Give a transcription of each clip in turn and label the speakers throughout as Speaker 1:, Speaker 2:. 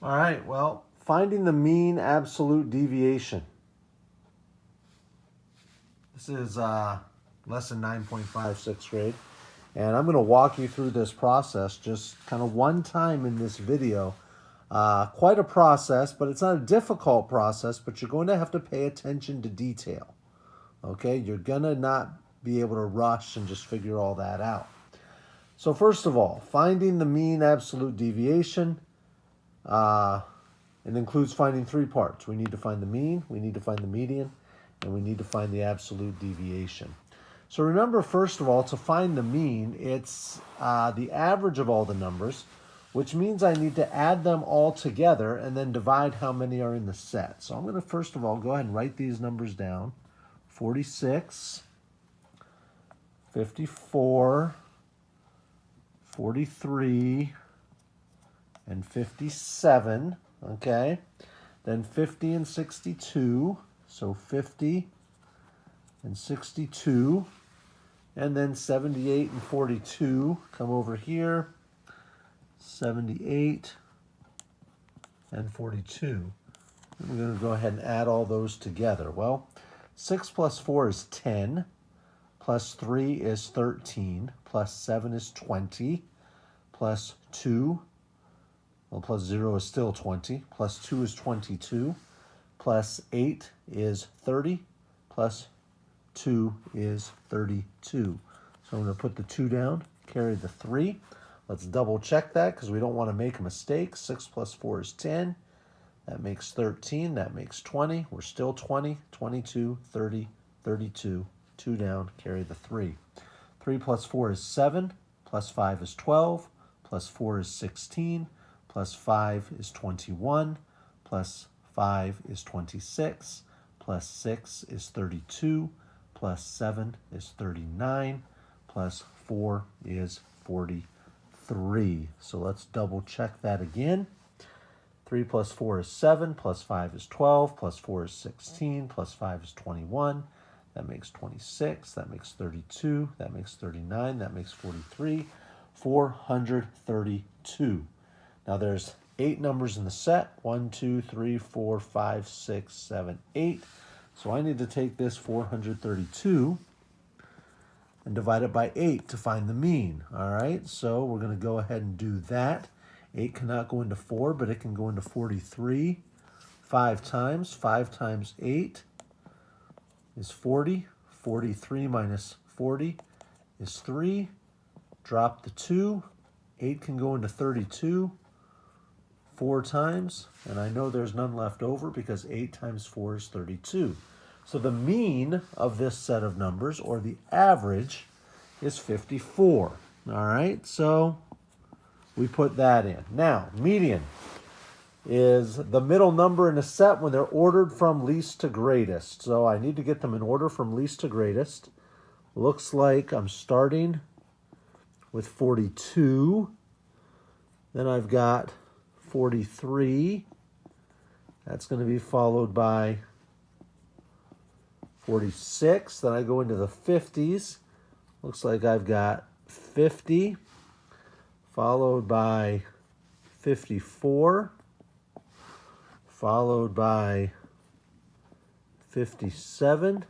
Speaker 1: All right, well, finding the mean absolute deviation. This is lesson 9.5, sixth grade. And I'm going to walk you through this process just kind of one time in this video. Quite a process, but it's not a difficult process, but you're going to have to pay attention to detail. Okay, you're going to not be able to rush and just figure all that out. So first of all, finding the mean absolute deviation. It includes finding three parts. We need to find the mean, we need to find the median, and we need to find the absolute deviation. So remember, first of all, to find the mean, it's the average of all the numbers, which means I need to add them all together and then divide how many are in the set. So I'm going to, first of all, go ahead and write these numbers down. 46, 54, 43, and 57. Okay, then 50 and 62, so 50 and 62, and then 78 and 42, come over here, 78 and 42. We're going to go ahead and add all those together. Well, 6 plus 4 is 10, plus 3 is 13, plus 7 is 20, plus 2, well, plus 0 is still 20, plus 2 is 22, plus 8 is 30, plus 2 is 32. So I'm going to put the 2 down, carry the 3. Let's double check that because we don't want to make a mistake. 6 plus 4 is 10. That makes 13. That makes 20. We're still 20, 22, 30, 32. 2 down, carry the 3. 3 plus 4 is 7, plus 5 is 12, plus 4 is 16, plus 5 is 21, plus 5 is 26, plus 6 is 32, plus 7 is 39, plus 4 is 43. So let's double check that again. 3 plus 4 is 7, plus 5 is 12, plus 4 is 16, plus 5 is 21. That makes 26, that makes 32, that makes 39, that makes 43, 432. Now there's 8 numbers in the set, 1, 2, 3, 4, 5, 6, 7, 8. So I need to take this 432 and divide it by 8 to find the mean. All right, so we're going to go ahead and do that. 8 cannot go into 4, but it can go into 43 5 times. 5 times 8 is 40. 43 minus 40 is 3. Drop the 2. 8 can go into 32 4 times, and I know there's none left over because 8 times 4 is 32. So the mean of this set of numbers, or the average, is 54. All right, so we put that in. Now, median is the middle number in a set when they're ordered from least to greatest. So I need to get them in order from least to greatest. Looks like I'm starting with 42. Then I've got 43. That's going to be followed by 46. Then I go into the 50s. Looks like I've got 50, followed by 54, followed by 57,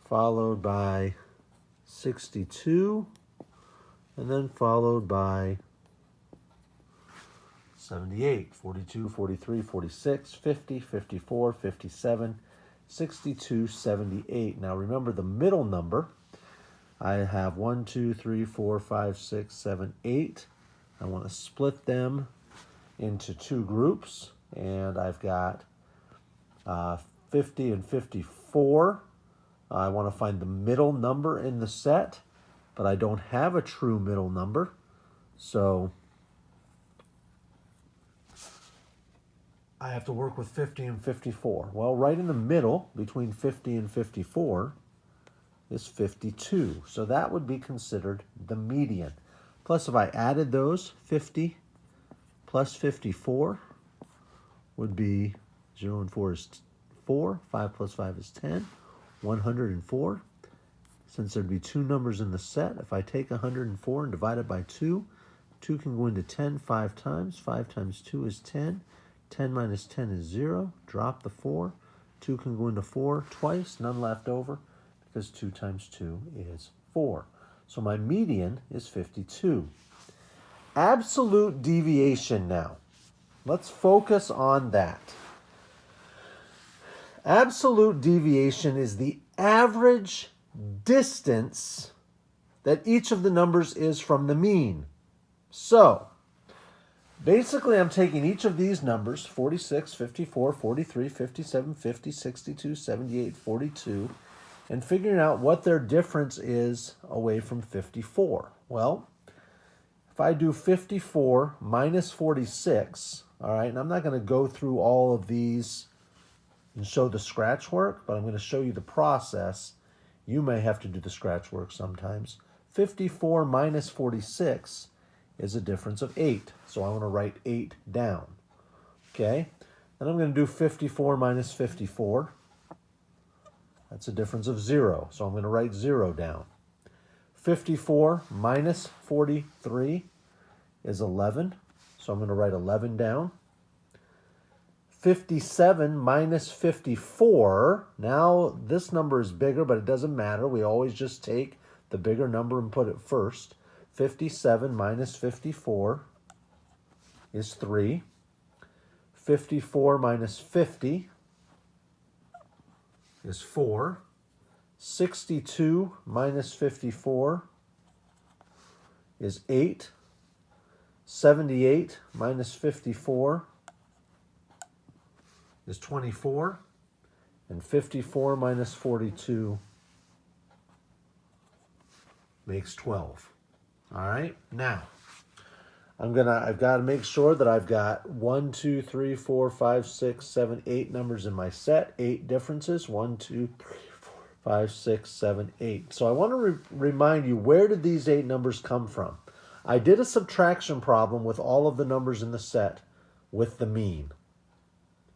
Speaker 1: followed by 62, and then followed by 78, 42, 43, 46, 50, 54, 57, 62, 78. Now remember the middle number. I have 1, 2, 3, 4, 5, 6, 7, 8. I want to split them into 2 groups, and I've got 50 and 54. I want to find the middle number in the set, but I don't have a true middle number, so I have to work with 50 and 54. Well, right in the middle between 50 and 54 is 52. So that would be considered the median. Plus, if I added those, 50 plus 54 would be 0 and 4 is 4. 5 plus 5 is 10. 104. Since there'd be 2 numbers in the set, if I take 104 and divide it by 2, 2 can go into 10 5 times. 5 times 2 is 10. 10 minus 10 is 0. Drop the 4. 2 can go into 4 twice. None left over because 2 times 2 is 4. So my median is 52. Absolute deviation now. Let's focus on that. Absolute deviation is the average distance that each of the numbers is from the mean. So, basically I'm taking each of these numbers, 46, 54, 43, 57, 50, 62, 78, 42, and figuring out what their difference is away from 54. Well, if I do 54 minus 46, all right, and I'm not going to go through all of these and show the scratch work, but I'm going to show you the process. You may have to do the scratch work sometimes. 54 minus 46 is a difference of 8. So I want to write 8 down. Okay? Then I'm going to do 54 minus 54. That's a difference of 0. So I'm going to write 0 down. 54 minus 43 is 11. So I'm going to write 11 down. 57 minus 54. Now this number is bigger, but it doesn't matter. We always just take the bigger number and put it first. 57 minus 54 is 3. 54 minus 50 is 4. 62 minus 54 is 8. 78 minus 54 is 24. And 54 minus 42 makes 12. All right, now I've got to make sure that I've got 1, 2, 3, 4, 5, 6, 7, 8 numbers in my set, 8 differences, 1, 2, 3, 4, 5, 6, 7, 8. So I want to remind you, where did these 8 numbers come from? I did a subtraction problem with all of the numbers in the set with the mean.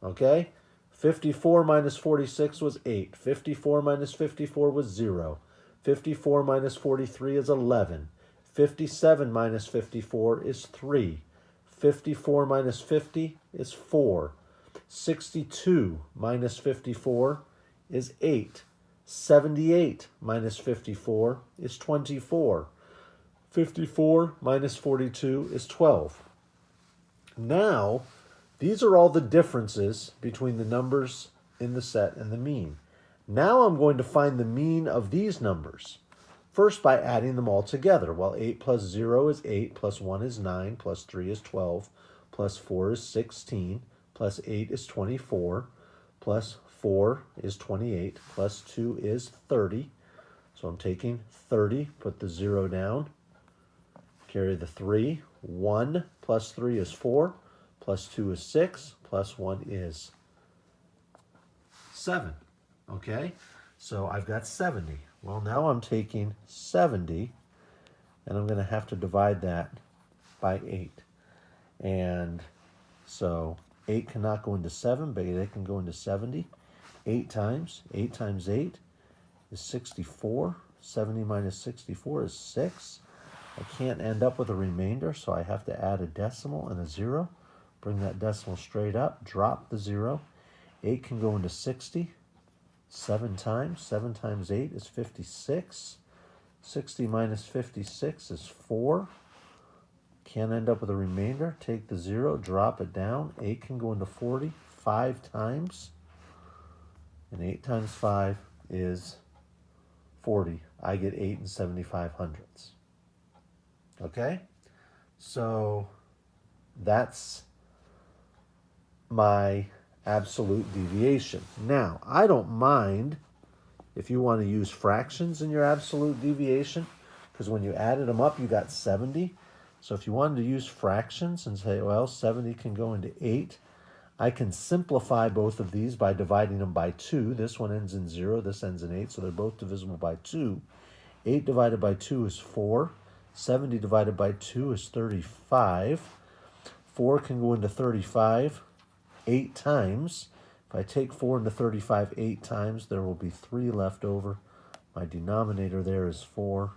Speaker 1: Okay? 54 minus 46 was 8. 54 minus 54 was 0. 54 minus 43 is 11. 57 minus 54 is 3. 54 minus 50 is 4. 62 minus 54 is 8. 78 minus 54 is 24. 54 minus 42 is 12. Now, these are all the differences between the numbers in the set and the mean. Now I'm going to find the mean of these numbers. First, by adding them all together. Well, 8 plus 0 is 8, plus 1 is 9, plus 3 is 12, plus 4 is 16, plus 8 is 24, plus 4 is 28, plus 2 is 30. So I'm taking 30, put the 0 down, carry the 3. 1 plus 3 is 4, plus 2 is 6, plus 1 is 7. Okay, so I've got 70. Well, now I'm taking 70, and I'm going to have to divide that by 8. And so 8 cannot go into 7, but it can go into 70. 8 times 8 is 64. 70 minus 64 is 6. I can't end up with a remainder, so I have to add a decimal and a 0. Bring that decimal straight up, drop the 0. 8 can go into 60. 7 times 8 is 56. 60 minus 56 is 4. Can't end up with a remainder. Take the 0, drop it down. 8 can go into 40 5 times. And 8 times 5 is 40. I get 8 7/75. Okay? So that's my absolute deviation. Now, I don't mind if you want to use fractions in your absolute deviation, because when you added them up, you got 70. So if you wanted to use fractions and say, well, 70 can go into 8, I can simplify both of these by dividing them by 2. This one ends in 0, this ends in 8, so they're both divisible by 2. 8 divided by 2 is 4. 70 divided by 2 is 35. 4 can go into 35 8 times. If I take 4 into 35 8 times, there will be 3 left over. My denominator there is 4.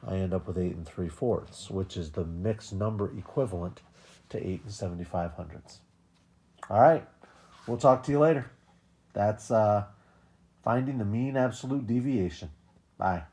Speaker 1: I end up with 8 3/4, which is the mixed number equivalent to 8 75/100. All right, we'll talk to you later. That's finding the mean absolute deviation. Bye.